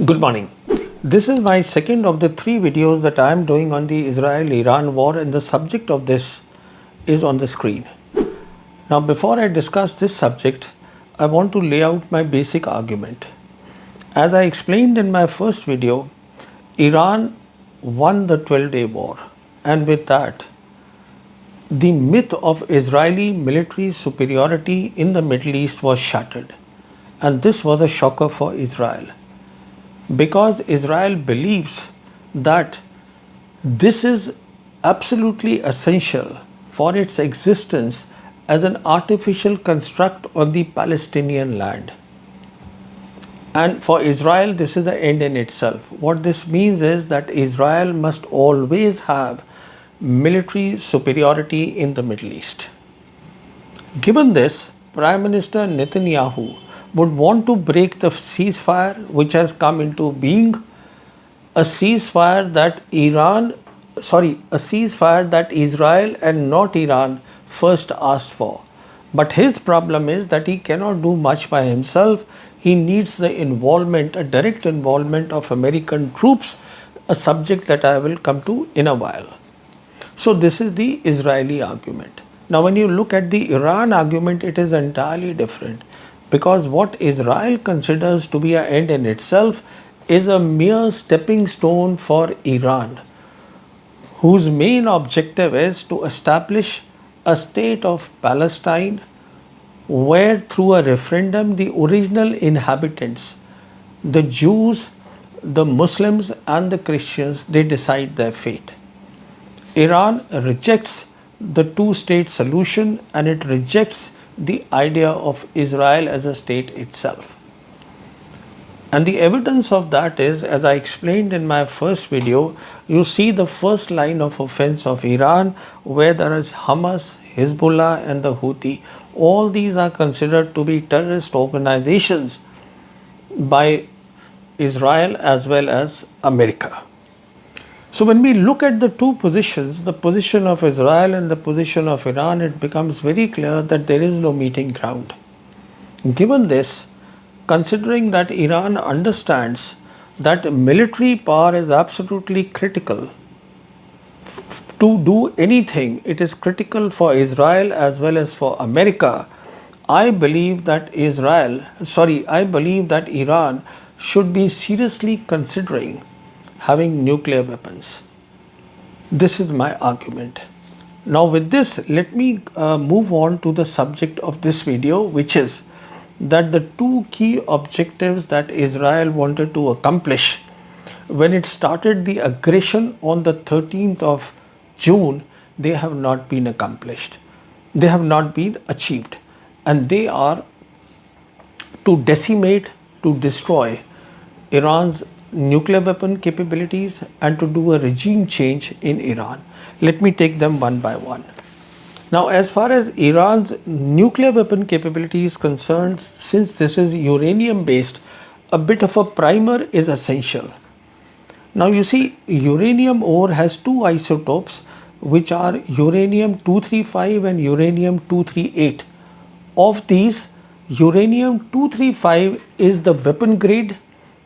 Good morning. This is my second of the three videos that I am doing on the Israel-Iran war, and the subject of this is on the screen. Now, before I discuss this subject, I want to lay out my basic argument. As I explained in my first video, Iran won the 12-day war, and with that, the myth of Israeli military superiority in the Middle East was shattered. And this was a shocker for Israel, because Israel believes that this is absolutely essential for its existence as an artificial construct on the Palestinian land. And for Israel, this is the end in itself. What this means is that Israel must always have military superiority in the Middle East. Given this, Prime Minister Netanyahu would want to break the ceasefire which has come into being, a ceasefire that Israel and not Iran first asked for. But his problem is that he cannot do much by himself. He needs the involvement, a direct involvement of American troops, a subject that I will come to in a while. So this is the Israeli argument. Now, when you look at the Iran argument, it is entirely different, because what Israel considers to be an end in itself is a mere stepping stone for Iran, whose main objective is to establish a state of Palestine where, through a referendum, the original inhabitants, the Jews, the Muslims and the Christians, they decide their fate. Iran rejects the two-state solution, and it rejects the idea of Israel as a state itself. And the evidence of that is, as I explained in my first video, you see the first line of offense of Iran, where there is Hamas, Hezbollah and the Houthi. All these are considered to be terrorist organizations by Israel as well as America. So when we look at the two positions, the position of Israel and the position of Iran, it becomes very clear that there is no meeting ground. Given this, considering that Iran understands that military power is absolutely critical to do anything, it is critical for Israel as well as for America. I believe that Iran should be seriously considering having nuclear weapons. This is my argument. Now, with this, let me move on to the subject of this video, which is that the two key objectives that Israel wanted to accomplish when it started the aggression on the 13th of June, they have not been accomplished. They have not been achieved. And they are to decimate, to destroy Iran's nuclear weapon capabilities and to do a regime change in Iran. Let me take them one by one. Now, as far as Iran's nuclear weapon capability is concerned, since this is uranium based, a bit of a primer is essential. Now, you see, uranium ore has two isotopes, which are uranium 235 and uranium 238. Of these, uranium 235 is the weapon grade,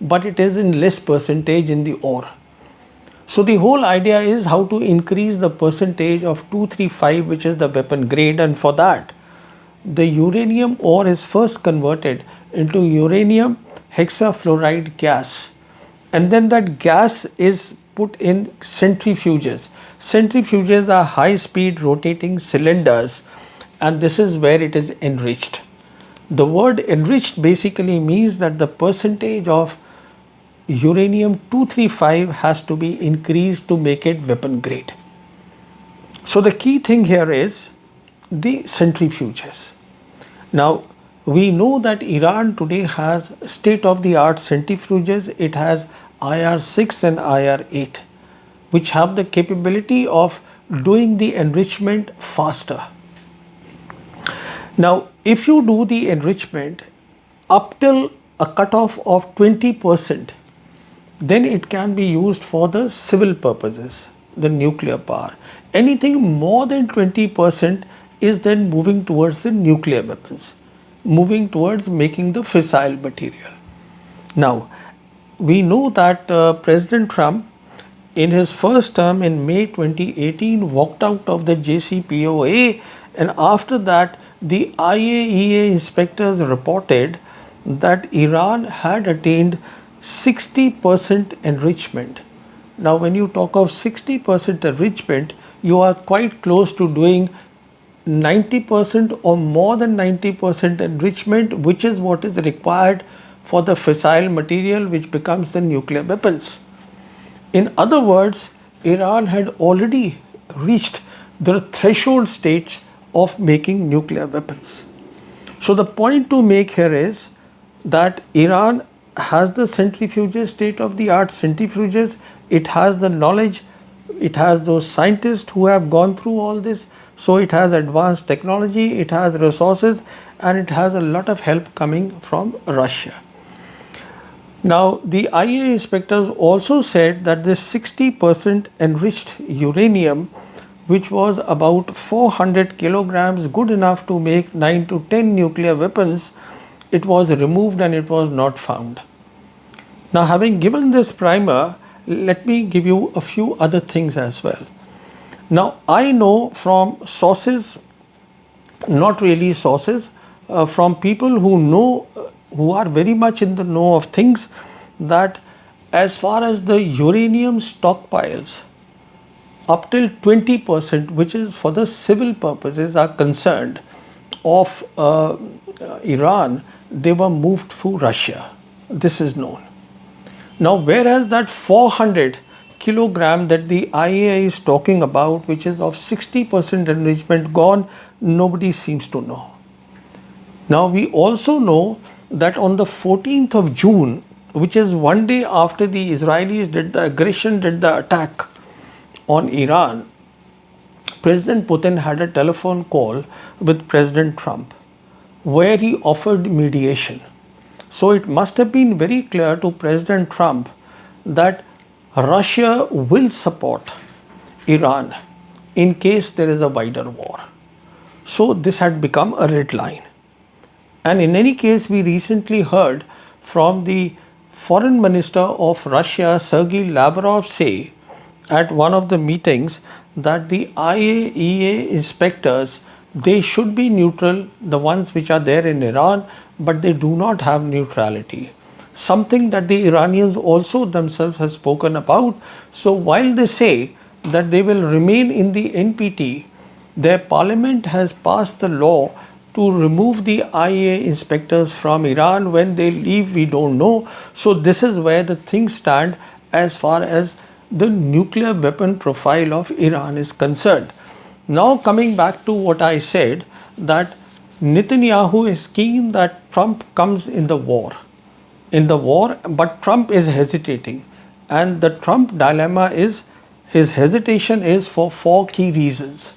but it is in less percentage in the ore. So the whole idea is how to increase the percentage of 235, which is the weapon grade, and for that the uranium ore is first converted into uranium hexafluoride gas, and then that gas is put in centrifuges. Centrifuges are high speed rotating cylinders, and this is where it is enriched. The word enriched basically means that the percentage of uranium 235 has to be increased to make it weapon grade. So the key thing here is the centrifuges. Now, we know that Iran today has state-of-the-art centrifuges. It has IR6 and IR8, which have the capability of doing the enrichment faster. Now, if you do the enrichment up till a cutoff of 20%, then it can be used for the civil purposes, the nuclear power. Anything more than 20% is then moving towards the nuclear weapons, moving towards making the fissile material. Now, we know that President Trump, in his first term in May 2018, walked out of the JCPOA, and after that, the IAEA inspectors reported that Iran had attained 60% enrichment. Now, when you talk of 60% enrichment, you are quite close to doing 90% or more than 90% enrichment, which is what is required for the fissile material which becomes the nuclear weapons. In other words, Iran had already reached the threshold stage of making nuclear weapons. So the point to make here is that Iran has the centrifuges, state of the art centrifuges, it has the knowledge, it has those scientists who have gone through all this, so it has advanced technology, it has resources, and it has a lot of help coming from Russia. Now, the IAEA inspectors also said that this 60% enriched uranium, which was about 400 kilograms, good enough to make 9 to 10 nuclear weapons, it was removed and it was not found. Now, having given this primer, let me give you a few other things as well. Now, I know from sources, not really sources, from people who know, who are very much in the know of things, that as far as the uranium stockpiles, up till 20%, which is for the civil purposes, are concerned of Iran, they were moved to Russia. This is known. Now, whereas that 400 kilogram that the IAEA is talking about, which is of 60% enrichment gone, nobody seems to know. Now, we also know that on the 14th of June, which is one day after the Israelis did the aggression, did the attack on Iran, President Putin had a telephone call with President Trump where he offered mediation. So it must have been very clear to President Trump that Russia will support Iran in case there is a wider war. So this had become a red line. And in any case, we recently heard from the Foreign Minister of Russia, Sergei Lavrov, say at one of the meetings that the IAEA inspectors, they should be neutral, the ones which are there in Iran, but they do not have neutrality. Something that the Iranians also themselves have spoken about. So while they say that they will remain in the NPT, their parliament has passed the law to remove the IAEA inspectors from Iran. When they leave, we don't know. So this is where the things stand as far as the nuclear weapon profile of Iran is concerned. Now coming back to what I said, that Netanyahu is keen that Trump comes in the war, but Trump is hesitating. And the Trump dilemma is, his hesitation is for 4 key reasons.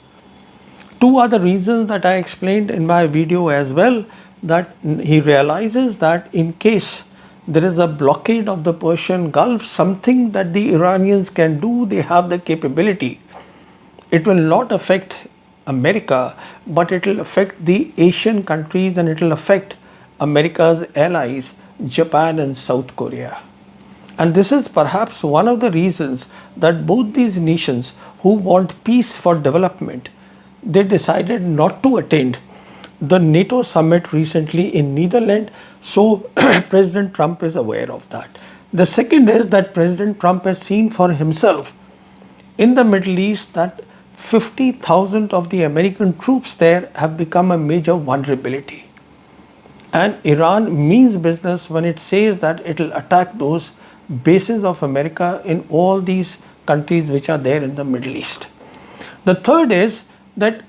2 other reasons that I explained in my video as well, that he realizes that in case there is a blockade of the Persian Gulf, something that the Iranians can do, they have the capability. It will not affect America, but it will affect the Asian countries and it will affect America's allies, Japan and South Korea. And this is perhaps one of the reasons that both these nations who want peace for development, they decided not to attend the NATO summit recently in Netherlands. So President Trump is aware of that. The second is that President Trump has seen for himself in the Middle East that 50,000 of the American troops there have become a major vulnerability. And Iran means business when it says that it will attack those bases of America in all these countries which are there in the Middle East. The third is that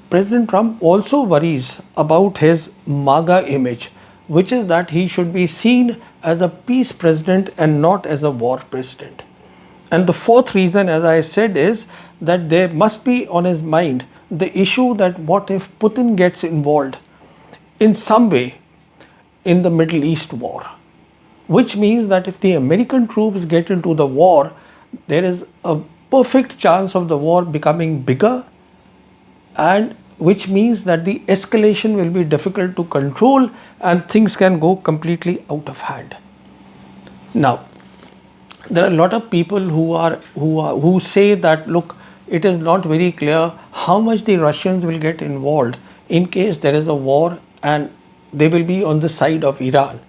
President Trump also worries about his MAGA image, which is that he should be seen as a peace president and not as a war president. And the fourth reason, as I said, is that there must be on his mind the issue that what if Putin gets involved in some way in the Middle East war, which means that if the American troops get into the war, there is a perfect chance of the war becoming bigger, and which means that the escalation will be difficult to control and things can go completely out of hand. Now, there are a lot of people who say that, look, it is not very clear how much the Russians will get involved in case there is a war, and they will be on the side of Iran.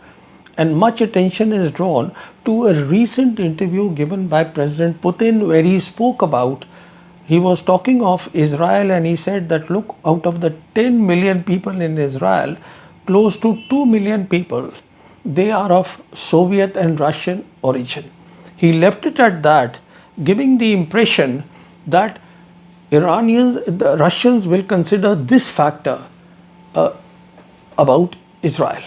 And much attention is drawn to a recent interview given by President Putin, where he spoke about, he was talking of Israel, and he said that, look, out of the 10 million people in Israel, close to 2 million people, they are of Soviet and Russian origin. He left it at that, giving the impression that the Russians will consider this factor about Israel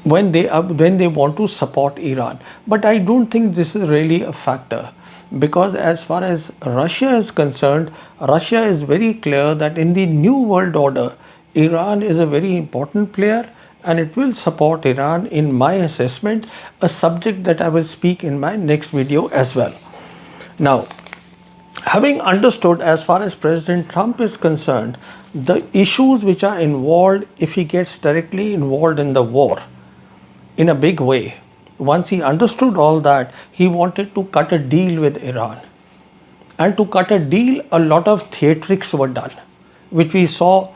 when they want to support Iran. But I don't think this is really a factor, because as far as Russia is concerned, Russia is very clear that in the new world order, Iran is a very important player, and it will support Iran, in my assessment, a subject that I will speak in my next video as well. Now, having understood as far as President Trump is concerned, the issues which are involved if he gets directly involved in the war in a big way, once he understood all that, he wanted to cut a deal with Iran. And to cut a deal, a lot of theatrics were done, which we saw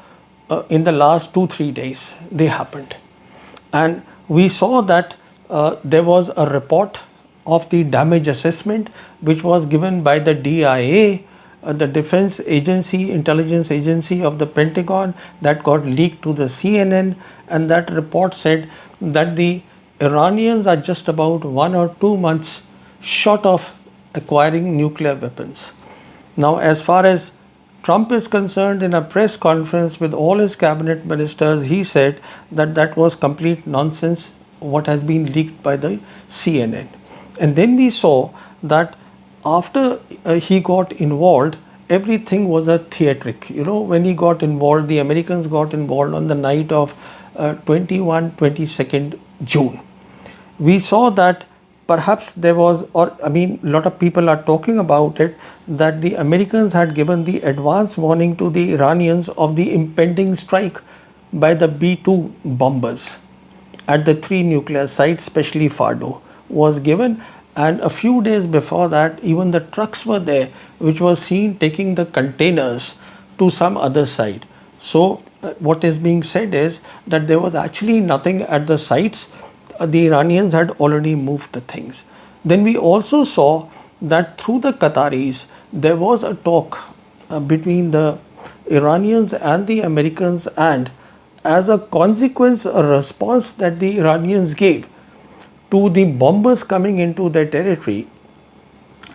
in the last 2-3 days. They happened. And we saw that there was a report of the damage assessment which was given by the DIA, the Defense Agency, Intelligence Agency of the Pentagon, that got leaked to the CNN. And that report said that the Iranians are just about 1 or 2 months short of acquiring nuclear weapons. Now, as far as Trump is concerned, in a press conference with all his cabinet ministers, he said that that was complete nonsense, what has been leaked by the CNN. And then we saw that after he got involved, everything was a theatric. You know, when he got involved, the Americans got involved on the night of 22nd June. We saw that perhaps there was, a lot of people are talking about it, that the Americans had given the advance warning to the Iranians of the impending strike by the B-2 bombers at the 3 nuclear sites, especially Fordo, was given. And a few days before that, even the trucks were there, which was seen taking the containers to some other site. So what is being said is that there was actually nothing at the sites. The Iranians had already moved the things. Then we also saw that through the Qataris, there was a talk between the Iranians and the Americans, and as a consequence, a response that the Iranians gave to the bombers coming into their territory,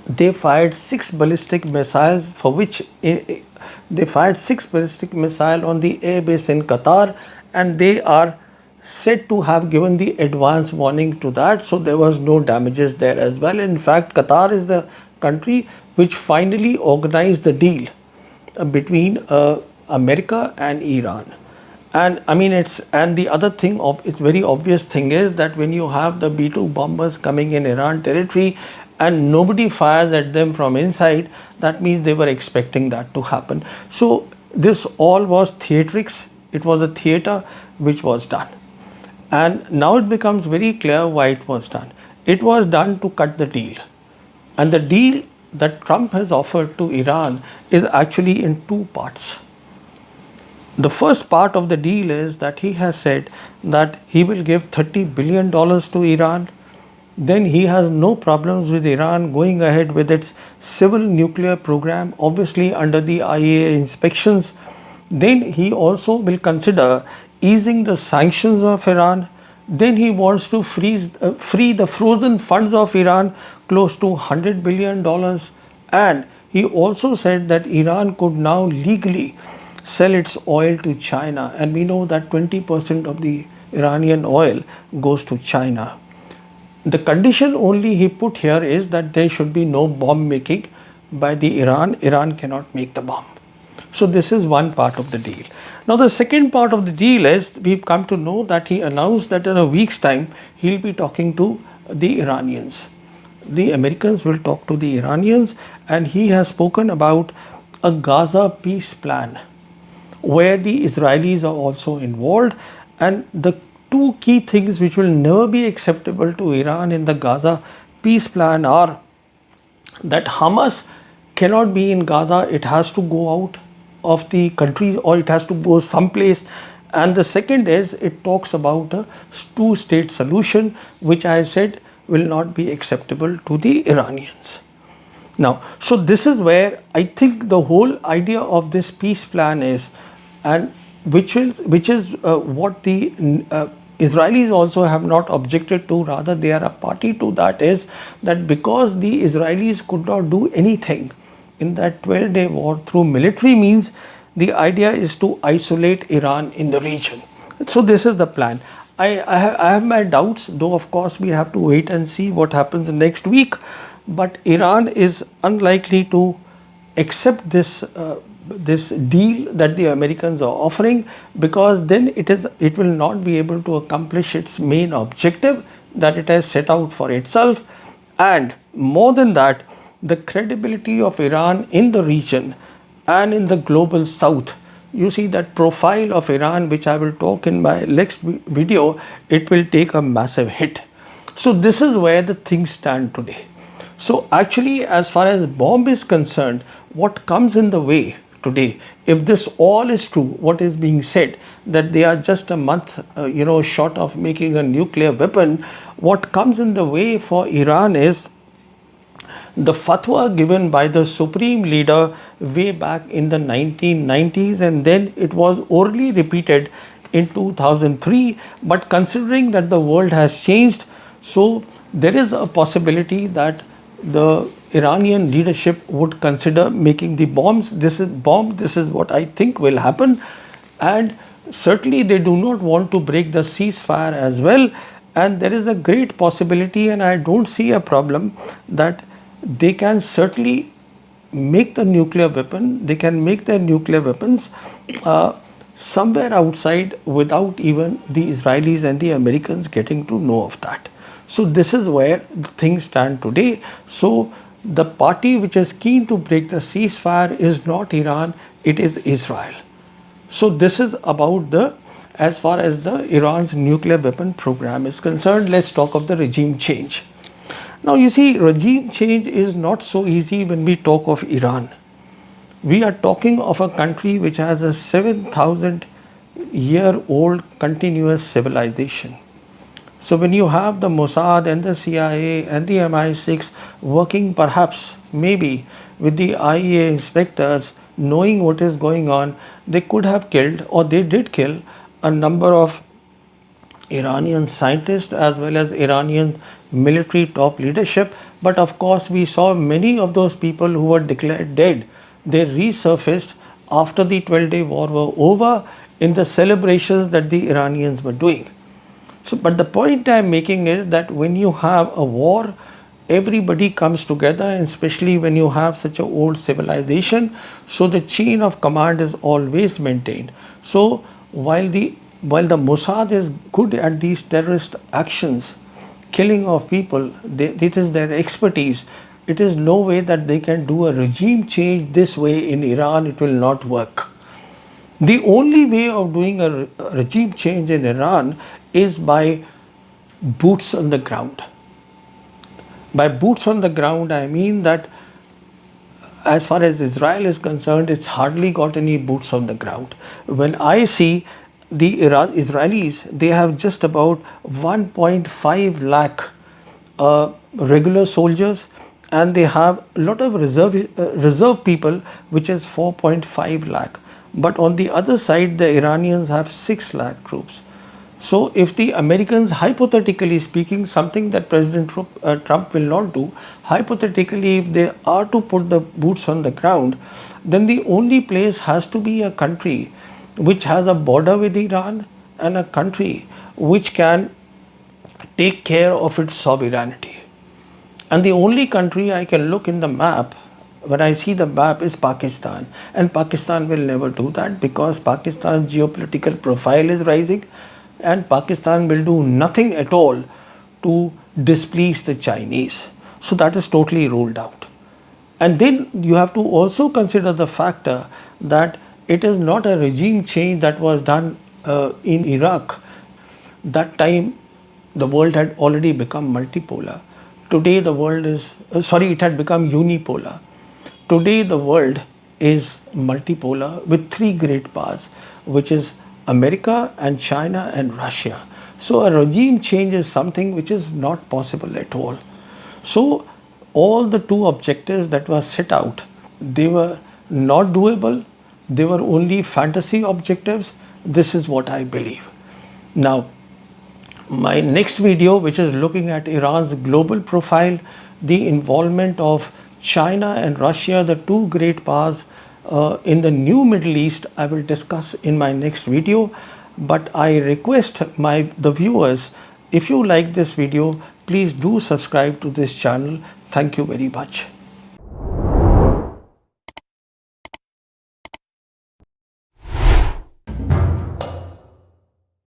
they fired 6 ballistic missiles, for which they fired 6 ballistic missiles on the airbase in Qatar, and they are said to have given the advance warning to that. So there was no damages there as well. In fact, Qatar is the country which finally organized the deal between America and Iran. And and the other thing, it's very obvious thing is that when you have the B-2 bombers coming in Iran territory and nobody fires at them from inside, that means they were expecting that to happen. So this all was theatrics. It was a theater which was done. And now it becomes very clear why it was done. It was done to cut the deal. And the deal that Trump has offered to Iran is actually in 2 parts. The first part of the deal is that he has said that he will give $30 billion to Iran. Then he has no problems with Iran going ahead with its civil nuclear program, obviously under the IAEA inspections. Then he also will consider easing the sanctions of Iran. Then he wants to free the frozen funds of Iran, close to $100 billion. And he also said that Iran could now legally sell its oil to China. And we know that 20% of the Iranian oil goes to China. The condition only he put here is that there should be no bomb making by the Iran. Iran cannot make the bomb. So this is one part of the deal. Now the second part of the deal is, we've come to know that he announced that in a week's time he'll be talking to the Iranians. The Americans will talk to the Iranians, and he has spoken about a Gaza peace plan where the Israelis are also involved. And the two key things which will never be acceptable to Iran in the Gaza peace plan are that Hamas cannot be in Gaza, it has to go out of the country or it has to go someplace. And the second is it talks about a two-state solution, which I said will not be acceptable to the Iranians. Now, so this is where I think the whole idea of this peace plan is, and which is what the Israelis also have not objected to, rather they are a party to that, is that because the Israelis could not do anything in that 12-day war through military means, the idea is to isolate Iran in the region. So this is the plan. I have my doubts, though of course we have to wait and see what happens next week. But Iran is unlikely to accept this deal that the Americans are offering, because then it will not be able to accomplish its main objective that it has set out for itself. And more than that, the credibility of Iran in the region and in the global south, you see that profile of Iran, which I will talk in my next video, it will take a massive hit. So this is where the things stand today. So actually, as far as bomb is concerned, what comes in the way today, if this all is true, what is being said, that they are just a month short of making a nuclear weapon, what comes in the way for Iran is the fatwa given by the supreme leader way back in the 1990s, and then it was orally repeated in 2003. But considering that the world has changed, so there is a possibility that the Iranian leadership would consider making the bombs. This is what I think will happen, and certainly they do not want to break the ceasefire as well. And there is a great possibility, and I don't see a problem, that they can certainly make the nuclear weapon. They can make their nuclear weapons somewhere outside without even the Israelis and the Americans getting to know of that. So this is where the things stand today. So the party which is keen to break the ceasefire is not Iran, it is Israel. So this is about as far as the Iran's nuclear weapon program is concerned. Let's talk of the regime change. Now you see, regime change is not so easy when we talk of Iran. We are talking of a country which has a 7,000-year-old continuous civilization. So when you have the Mossad and the CIA and the MI6 working perhaps maybe with the IEA inspectors, knowing what is going on, they could have killed, or they did kill, a number of Iranian scientists as well as Iranian military top leadership. But of course we saw many of those people who were declared dead, they resurfaced after the 12-day war were over in the celebrations that the Iranians were doing. So, but the point I am making is that when you have a war, everybody comes together, and especially when you have such an old civilization, so the chain of command is always maintained. So while the Mossad is good at these terrorist actions, killing of people, this is their expertise. It is no way that they can do a regime change this way in Iran. It will not work. The only way of doing a regime change in Iran is by boots on the ground. By boots on the ground, I mean that as far as Israel is concerned, it's hardly got any boots on the ground. When I see the Israelis, they have just about 1.5 lakh regular soldiers, and they have a lot of reserve people, which is 4.5 lakh. But on the other side, the Iranians have 6 lakh troops. So if the Americans, hypothetically speaking, something that President Trump will not do, hypothetically, if they are to put the boots on the ground, then the only place has to be a country which has a border with Iran, and a country which can take care of its sovereignty. And the only country I can look in the map, when I see the map, is Pakistan. And Pakistan will never do that, because Pakistan's geopolitical profile is rising, and Pakistan will do nothing at all to displease the Chinese. So that is totally ruled out. And then you have to also consider the factor that it is not a regime change that was done in Iraq. That time the world had already become multipolar. Today the world is, it had become unipolar. Today the world is multipolar with three great powers, which is America and China and Russia. So a regime change is something which is not possible at all. So all the two objectives that were set out, they were not doable. They were only fantasy objectives. This is what I believe. Now, my next video, which is looking at Iran's global profile, the involvement of China and Russia, the two great powers in the new Middle East, I will discuss in my next video. But I request the viewers, if you like this video, please do subscribe to this channel. Thank you very much.